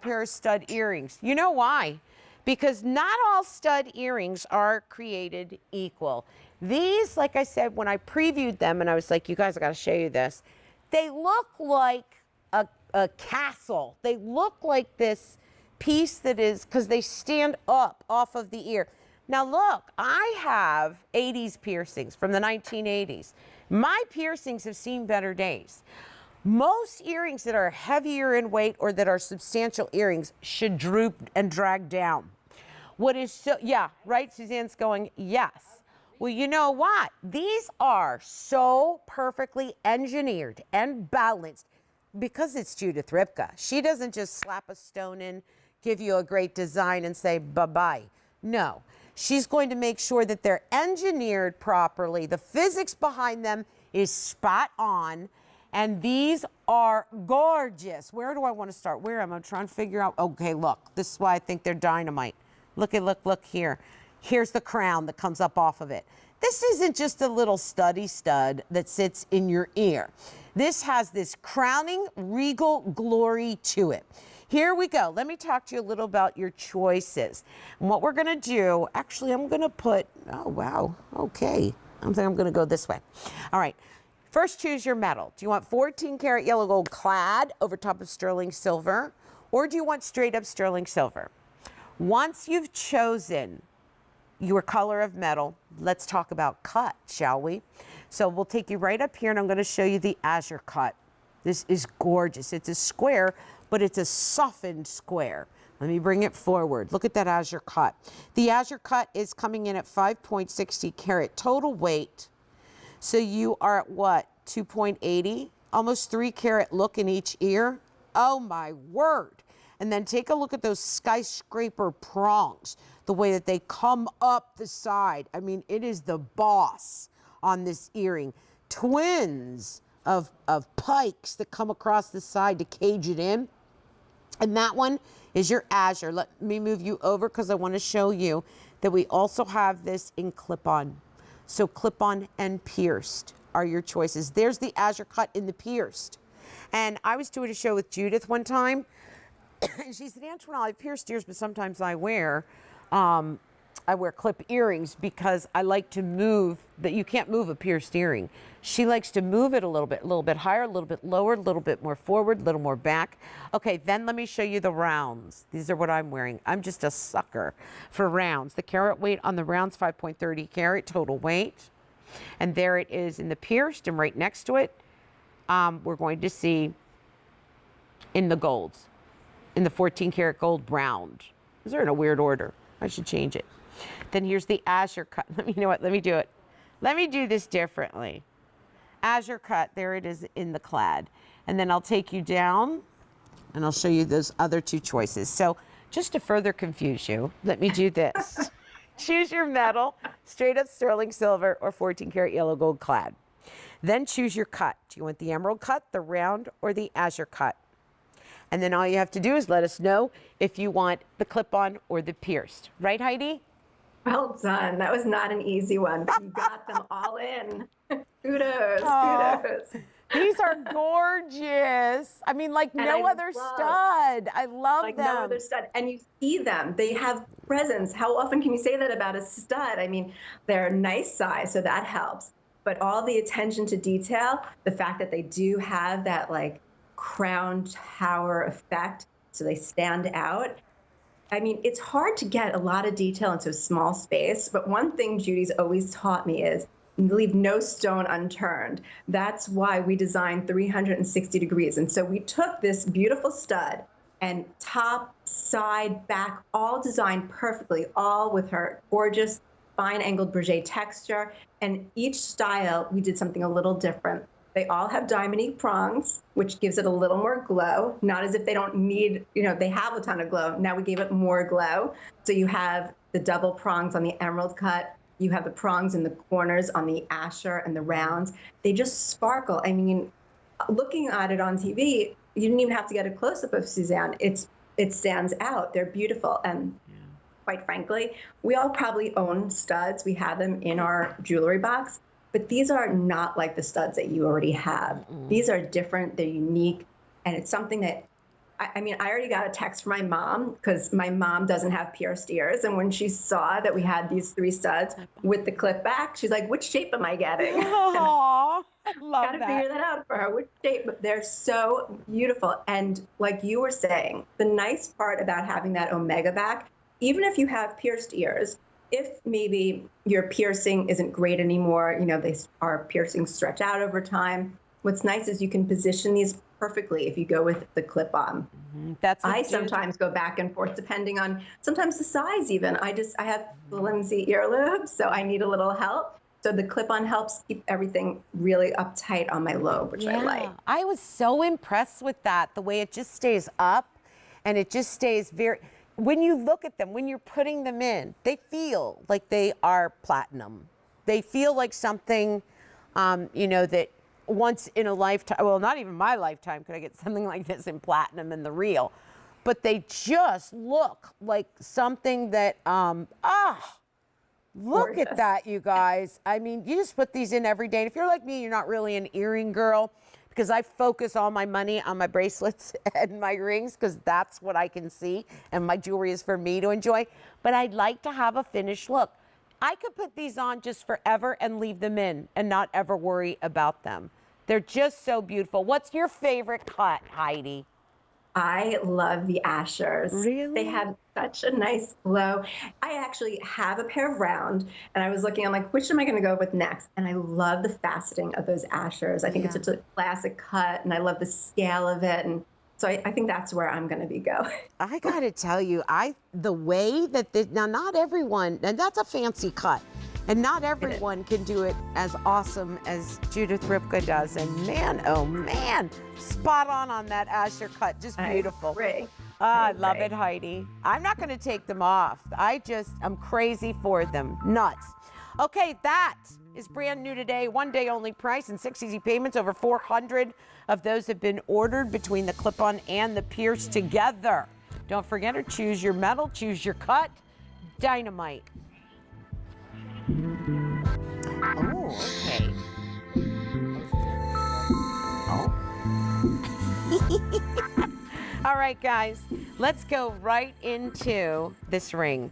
pair of stud earrings. You know why? Because not all stud earrings are created equal. These, like I said, when I previewed them and I was like, you guys, I gotta show you this. They look like a castle. They look like this piece that is, because they stand up off of the ear. Now look, I have 80s piercings from the 1980s. My piercings have seen better days. Most earrings that are heavier in weight or that are substantial earrings should droop and drag down. What is so, yeah, right? Suzanne's going, yes. Well, you know what? These are so perfectly engineered and balanced because it's Judith Ripka. She doesn't just slap a stone in, give you a great design and say bye-bye. No, she's going to make sure that they're engineered properly. The physics behind them is spot on. And these are gorgeous. Where do I want to start? Where am I trying to figure out? Okay, look, this is why I think they're dynamite. Look look here. Here's the crown that comes up off of it. This isn't just a little studdy stud that sits in your ear. This has this crowning regal glory to it. Here we go. Let me talk to you a little about your choices. And what we're gonna do, actually, I'm gonna put, oh, wow, okay. I'm gonna go this way. All right. First, choose your metal. Do you want 14 karat yellow gold clad over top of sterling silver, or do you want straight up sterling silver? Once you've chosen your color of metal, let's talk about cut, shall we? So we'll take you right up here and I'm going to show you the azure cut. This is gorgeous. It's a square, but it's a softened square. Let me bring it forward. Look at that azure cut. The azure cut is coming in at 5.60 karat total weight. So you are at what, 2.80? Almost 3 karat look in each ear. Oh my word. And then take a look at those skyscraper prongs, the way that they come up the side. I mean, it is the boss on this earring. Twins of pikes that come across the side to cage it in. And that one is your azure. Let me move you over because I want to show you that we also have this in clip-on. So clip-on and pierced are your choices. There's the azure cut in the pierced. And I was doing a show with Judith one time, and she said, Antoinette, I have pierced ears, but sometimes I wear clip earrings because I like to move, that you can't move a pierced earring. She likes to move it a little bit higher, a little bit lower, a little bit more forward, a little more back. Okay, then let me show you the rounds. These are what I'm wearing. I'm just a sucker for rounds. The carat weight on the rounds, 5.30 carat total weight. And there it is in the pierced, and right next to it, we're going to see in the golds, in the 14 karat gold round. These are in a weird order. I should change it. Then here's the azure cut. You know what, let me do it. Let me do this differently. Azure cut, there it is in the clad. And then I'll take you down and I'll show you those other two choices. So just to further confuse you, let me do this. Choose your metal, straight up sterling silver or 14 karat yellow gold clad. Then choose your cut. Do you want the emerald cut, the round, or the azure cut? And then all you have to do is let us know if you want the clip-on or the pierced. Right, Heidi? Well done. That was not an easy one, but you got them all in. Kudos, kudos. These are gorgeous. I mean, like no other stud. I love them. Like no other stud. And you see them. They have presence. How often can you say that about a stud? I mean, they're a nice size, so that helps. But all the attention to detail, the fact that they do have that like crown tower effect, so they stand out. I mean, it's hard to get a lot of detail into a small space, but one thing Judy's always taught me is leave no stone unturned. That's why we designed 360 degrees. And so we took this beautiful stud and top, side, back, all designed perfectly, all with her gorgeous fine angled brochet texture. And each style, we did something a little different. They all have diamond prongs, which gives it a little more glow, not as if they don't need, you know, they have a ton of glow. Now we gave it more glow. So you have the double prongs on the emerald cut. You have the prongs in the corners on the azure and the rounds. They just sparkle. I mean, looking at it on TV, you didn't even have to get a close-up of Suzanne. It stands out. They're beautiful. And quite frankly, we all probably own studs. We have them in our jewelry box. But these are not like the studs that you already have. These are different, they're unique, and it's something that I mean, I already got a text from my mom because my mom doesn't have pierced ears. And when she saw that we had these 3 studs with the clip back, she's like, which shape am I getting? Oh, I love Got to that. figure that out for her, which shape. But they're so beautiful. And like you were saying, the nice part about having that omega back, even if you have pierced ears, if maybe your piercing isn't great anymore, they are piercing stretch out over time. What's nice is you can position these perfectly if you go with the clip-on. That's I sometimes go back and forth depending on sometimes the size even. I have flimsy earlobes, so I need a little help. So the clip-on helps keep everything really uptight on my lobe, which I like. I was so impressed with that, the way it just stays up and it just stays when you look at them, when you're putting them in, they feel like they are platinum. They feel like something, that once in a lifetime, well, not even my lifetime could I get something like this in platinum in the real, but they just look like something that, look at that, you guys. I mean, you just put these in every day. And if you're like me, you're not really an earring girl, because I focus all my money on my bracelets and my rings, because that's what I can see. And my jewelry is for me to enjoy. But I'd like to have a finished look. I could put these on just forever and leave them in and not ever worry about them. They're just so beautiful. What's your favorite cut, Heidi? I love the Ashers. Really? They have such a nice glow. I actually have a pair of round, and I was looking, I'm like, which am I going to go with next? And I love the faceting of those Ashers. I think it's such a classic cut, and I love the scale of it. And so I think that's where I'm going to be going. I got to tell you, the way that now not everyone, and that's a fancy cut, and not everyone can do it as awesome as Judith Ripka does. And man, oh man, spot on that Asher cut, just beautiful. I agree. I love it, Heidi. I'm not going to take them off. I'm crazy for them, nuts. Okay, that is brand new today, 1 day only price and 6 easy payments. Over 400 of those have been ordered between the clip-on and the pierce together. Don't forget to choose your metal, choose your cut. Dynamite. Oh, okay. Oh. All right, guys, let's go right into this ring.